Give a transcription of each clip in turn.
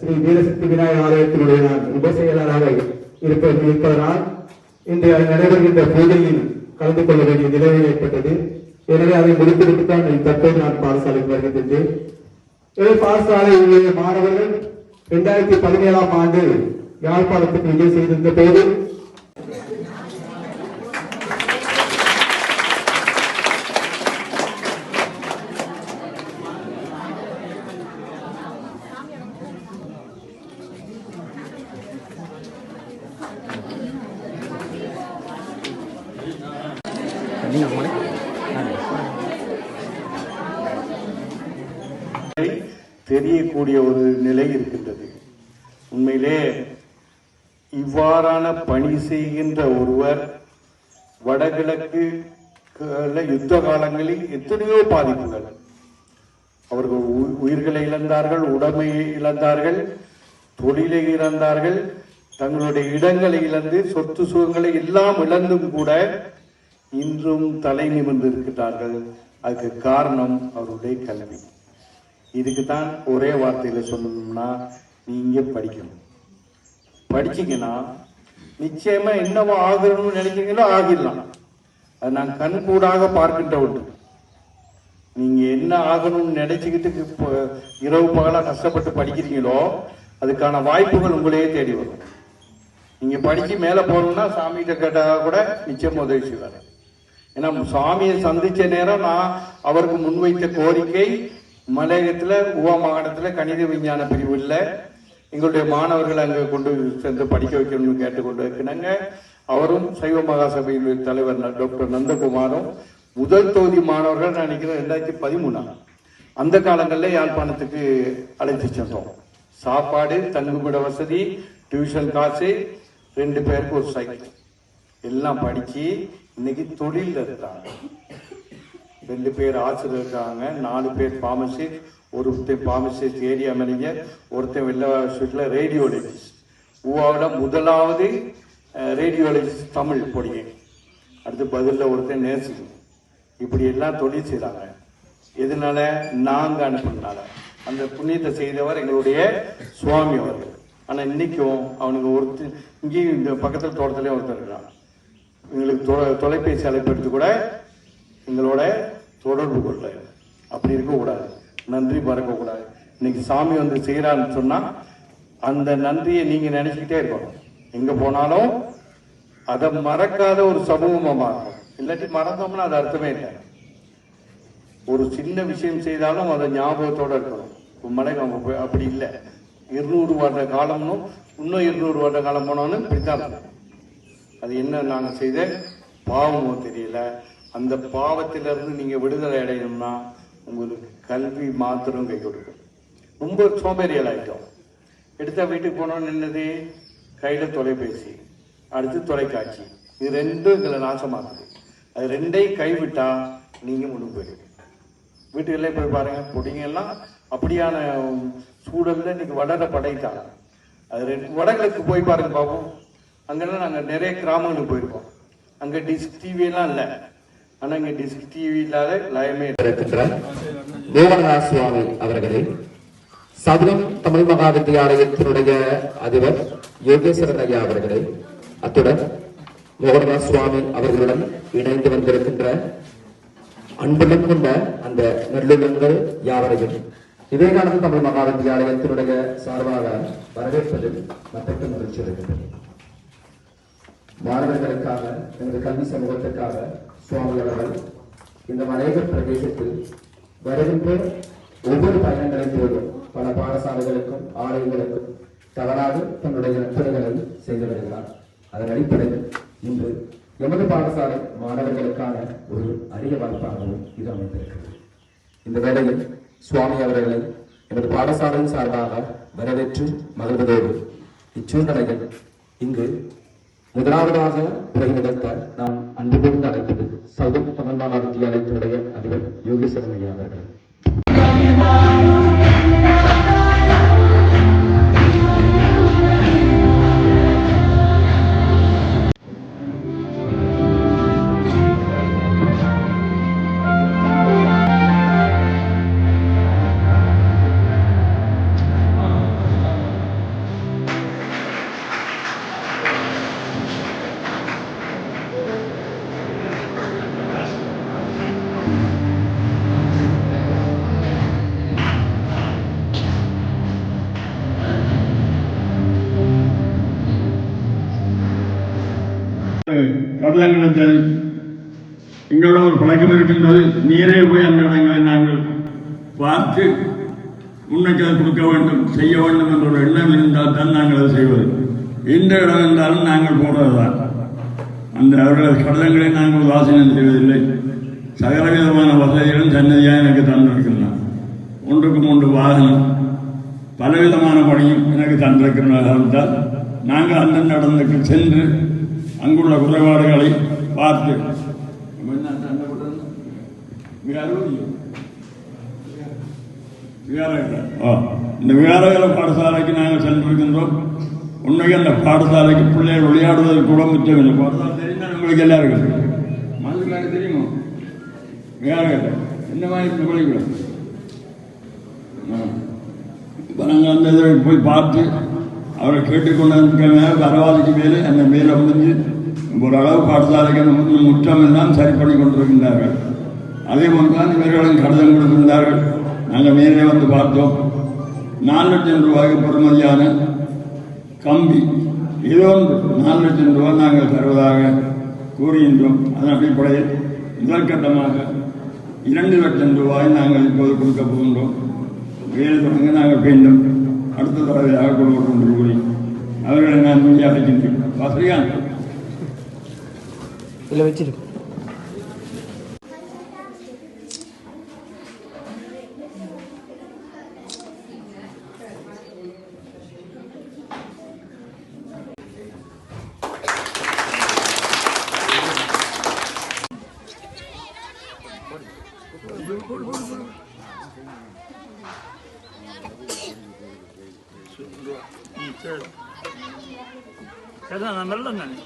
ஸ்ரீ வீரசக்தி விநாயகர் ஆலயத்தினுடைய நான் உப செயலாளராக இருப்பதனால் இன்று நடைபெறுகின்ற பூஜையில் கலந்து கொள்ள வேண்டிய நிலை ஏற்பட்டது. எனவே அதை முடித்துவிட்டு தான் தற்போது நான் பாடசாலைக்கு வருகின்றேன். பாடசாலை மாணவர்கள் 2017ஆம் ஆண்டு யாழ்ப்பாணத்துக்கு விஜய் செய்திருந்த போது தெரியக்கூடிய ஒரு நிலை இருக்கின்றது. உண்மையிலே இவ்வாறான பணி செய்கின்ற ஒருவர் வடகிழக்கு யுத்த காலங்களில் எத்தனையோ பாதிப்புகள், அவர்கள் உயிர்களை இழந்தார்கள், உடைமையை இழந்தார்கள், தொழிலை இழந்தார்கள், தங்களுடைய இடங்களை இழந்து சொத்து சுகங்களை எல்லாம் இழந்தும் கூட இன்றும் தலை நிமிர்ந்து இருக்கிறார்கள். அதுக்கு காரணம் அவருடைய கல்வி. இதுக்கு தான் ஒரே வார்த்தையில சொல்லணும்னா, நீங்க படிக்கணும். படிச்சீங்கன்னா நிச்சயமா என்னவோ ஆகணும்னு நினைக்கிறீங்களோ ஆகிடலாம். அது நான் கண் கூடாக பார்க்கின்ற ஒன்று. நீங்க என்ன ஆகணும்னு நினைச்சுக்கிட்டு இரவு பகலா கஷ்டப்பட்டு படிக்கிறீங்களோ அதுக்கான வாய்ப்புகள் உங்களையே தேடி வரும். நீங்க படிச்சு மேல போறோம்னா சாமிகிட்ட கேட்டா கூட நிச்சயம் உதவி செய்வார். ஏன்னா சுவாமியை சந்திச்ச நேரம் நான் அவருக்கு முன்வைத்த கோரிக்கை, மலையகத்துல உவா மாகாணத்துல கணித விஞ்ஞான பிரிவு இல்லை, எங்களுடைய மாணவர்கள் அங்க கொண்டு சென்று படிக்க வைக்கணும்னு கேட்டுக்கொண்டு இருக்கிறாங்க. அவரும் சைவ மகாசபையின் தலைவர் டாக்டர் நந்தகுமாரும் முதல் தொகுதி மாணவர்கள் நான் நினைக்கிறேன் 2013 அந்த காலங்களில் யாழ்ப்பாணத்துக்கு அழைத்து சென்றோம். சாப்பாடு, தங்குமிட வசதி, டியூஷன் காசு, 2 பேருக்கு ஒரு சைக்கிள், எல்லாம் படிச்சு இன்னைக்கு தொழில் இருக்காங்க. 2 பேர் ஆசிரியர் இருக்காங்க, 4 பேர் பார்மசிஸ்ட், ஒருத்தர் பார்மசிஸ்ட் ஏரியா மேனேஜர், ஒருத்தர் வெள்ளவாசில ரேடியோலஜிஸ்ட், ஊவாவில் முதலாவது ரேடியோலஜிஸ்ட் தமிழ் பொடியை, அடுத்து பதிலில் ஒருத்தர் நேர்சிங். இப்படி எல்லாம் தொழில் செய்கிறாங்க. எதனால? நாங்கள் அனுப்பினால. அந்த புண்ணியத்தை செய்தவர் எங்களுடைய சுவாமி அவர்கள். ஆனால் இன்னைக்கும் அவனுக்கு ஒருத்தர் இங்கேயும் இந்த பக்கத்தில் தோட்டத்திலே ஒருத்தர் இருக்கிறான். எங்களுக்கு தொலைபேசி அழைப்பெடுத்து கூட எங்களோட தொடர்பு கொள்ள. அப்படி இருக்கக்கூடாது, நன்றி மறக்கக்கூடாது. இன்னைக்கு சாமி வந்து செய்யறான்னு சொன்னா அந்த நன்றியை நீங்க நினைச்சுக்கிட்டே இருக்கணும். எங்க போனாலும் அதை மறக்காத ஒரு சமூகமா இருக்கும். இல்லாட்டி மறந்தோம்னா அது அர்த்தமே இல்லை. ஒரு சின்ன விஷயம் செய்தாலும் அதை ஞாபகத்தோட இருக்கணும். மலை அப்படி இல்லை. 200 வருட காலம்னும் இன்னும் 200 வருட காலம் போனாலும் இப்படித்தான். அது என்ன நாங்கள் செய்த பாவமோ தெரியல. அந்த பாவத்திலிருந்து நீங்க விடுதலை அடையணும்னா உங்களுக்கு கல்வி மாத்திரம் கை கொடுக்கும். ரொம்ப சோம்பேறியல் ஆயிட்டோம். எடுத்தா வீட்டுக்கு போனோம்னு என்னது, கையில தொலைபேசி, அடுத்து தொலைக்காட்சி. இது 2 எங்களை நாசமாகுது. அது 2ஐயும் கைவிட்டா நீங்க முன்னுக்கு போயிருங்க. வீட்டுகளே போய் பாருங்க, பொடிங்க எல்லாம் அப்படியான சூழல்ல இன்னைக்கு வளர படைத்தாங்க. அது வடகிழக்கு போய் பாருங்க பாப்போம். அங்கெல்லாம் நாங்கள் நிறைய கிராமங்களுக்கு போயிருக்கோம். அங்கே டிஸ்க் டிவி எல்லாம் இல்லை. ஆனா இங்க டிஸ்க் டிவி இல்லாத லயமே இருக்கின்ற மோகனதாஸ் சுவாமி அவர்களே, சதுரம் தமிழ் மகா வித்தியாலயத்தினுடைய அதிபர் யோகேஸ்வரன் ஐயா அவர்களே, அத்துடன் மோகனதாஸ் சுவாமி அவர்களுடன் இணைந்து வந்திருக்கின்ற அன்புடன் கொண்ட அந்த நல்லுள்ளங்கள் யாவரையும் விவேகானந்த தமிழ் மகா வித்தியாலயத்தினுடைய சார்பாக வரவேற்பதில் மற்ற மகிழ்ச்சி இருக்கின்றது. மாணவர்களுக்காக, எமது கல்வி சமூகத்திற்காக சுவாமி அவர்கள் இந்த மலையக பிரதேசத்தில் வருகின்ற ஒவ்வொரு பயணங்களின் போதும் பல பாடசாலைகளுக்கும் ஆலயங்களுக்கும் தவறாது தன்னுடைய நற்பணிகளை செய்து வருகிறார். அதன் அடிப்படையில் இன்று எமது பாடசாலை மாணவர்களுக்கான ஒரு அரிய வாய்ப்பாகவும் இது அமைந்திருக்கிறது. இந்த வேளையில் சுவாமி அவர்களை எமது பாடசாலையின் சார்பாக வரவேற்று மகிழ்வதோடு இச்சூழ்நிலையில் இங்கு முதலாவதாக உரை நிகழ்த்த நாம் அன்பு கூர்ந்து அழைப்பது சதுரம் தமிழ் மகா வித்தியாலயத்தினுடைய அதிபர் யோகேஸ்வரன் ஐயா அவர்கள். கடலங்கலத்தில் எங்களோட ஒரு பழக்கம் இருக்கின்றது. நீரே போய் அந்த இடங்களை நாங்கள் பார்த்து முன்னெச்சரிக்கை கொடுக்க வேண்டும், செய்ய வேண்டும் என்ற ஒரு எண்ணம் இருந்தால் தான் நாங்கள் அதை செய்வது. எந்த இடம் இருந்தாலும் நாங்கள் போடுவதுதான். அந்த அவர்களது கடலங்களை நாங்கள் வாசனம் செய்வதில்லை. சகல விதமான வசதிகளும் சன்னதியாக எனக்கு தந்திருக்கின்றன. ஒன்றுக்கு மூன்று வாகனம், பலவிதமான பணியும் எனக்கு தந்திருக்கின்றதால் நாங்கள் அந்தந்த இடத்துக்கு சென்று அங்குள்ள குறைபாடுகளை பார்த்து இந்த விகாரகால பாடசாலைக்கு நாங்கள் சென்றிருக்கின்றோம். உண்மைக்கு அந்த பாடசாலைக்கு பிள்ளைகள் விளையாடுவதற்கு கூட முக்கியம் இல்லை. பாடசாலை தெரிந்தால் உங்களுக்கு எல்லாருக்கும் மதுக்காக தெரியுமா? விகாரகால இந்த மாதிரி விளைவிடும். இப்போ நாங்கள் அந்த இதை போய் பார்த்து அவரை கேட்டுக்கொண்டு வரவாதிக்கு மேலே அந்த மேலே முடிஞ்சு ஓரளவு பாடசாலைக்கு அந்த முற்றம் எல்லாம் சரி பண்ணி கொண்டிருக்கின்றார்கள். அதே போன்று தான் இவர்களும் கடிதம் கொடுத்திருந்தார்கள். நாங்கள் மேலே வந்து பார்த்தோம். 4 லட்சம் ரூபாய்க்கு பெறுமதியான கம்பி ஏதோ 4 லட்சம் ரூபாய் நாங்கள் தருவதாக கூறுகின்றோம். அதன் அடிப்படையில் முதற்கட்டமாக 2 லட்சம் ரூபாய் நாங்கள் இப்போது கொடுக்க போகின்றோம். வேலை தொடங்க நாங்கள் வேண்டும். அடுத்த தடவையாக கொடுக்க கூறி அவர்களை நான் மீதி அழைக்கின்றேன். வசதியான் இல்லை வச்சிருக்கு. நான் நல்ல தானே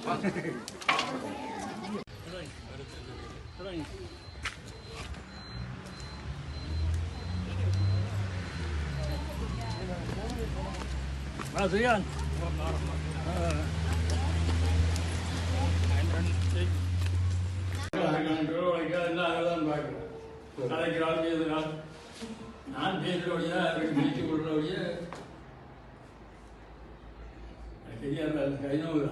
சரியா நான் பேசுறோடைய பேச்சு கொள்றோடைய தெரியாது. 500